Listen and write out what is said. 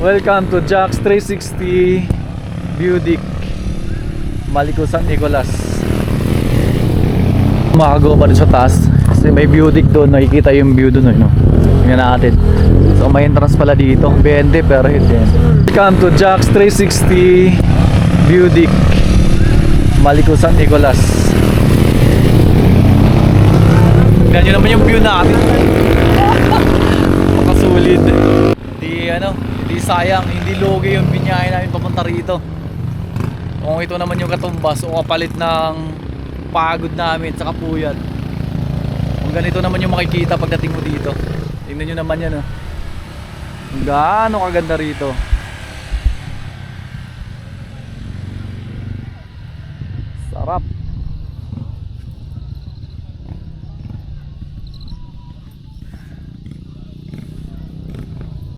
Welcome to Jack's 360 View Deck, Maliko San Nicolas. Makagawa pa rin sa taas kasi may view deck doon, nakikita yung view doon, no? Tingnan natin. So may entrance pala dito, 20 per head yan. Welcome to Jack's 360 View Deck, Maliko San Nicolas. Tignan nyo naman yung view natin. Makasulit. Hindi sayang, hindi lugi yung binyahe namin papunta rito. Kung ito naman yung katumbas o kapalit ng pagod namin sa kapuyat, kung ganito naman yung makikita pagdating mo dito. Tingnan nyo naman yan, oh. Gaano kaganda rito. Sarap.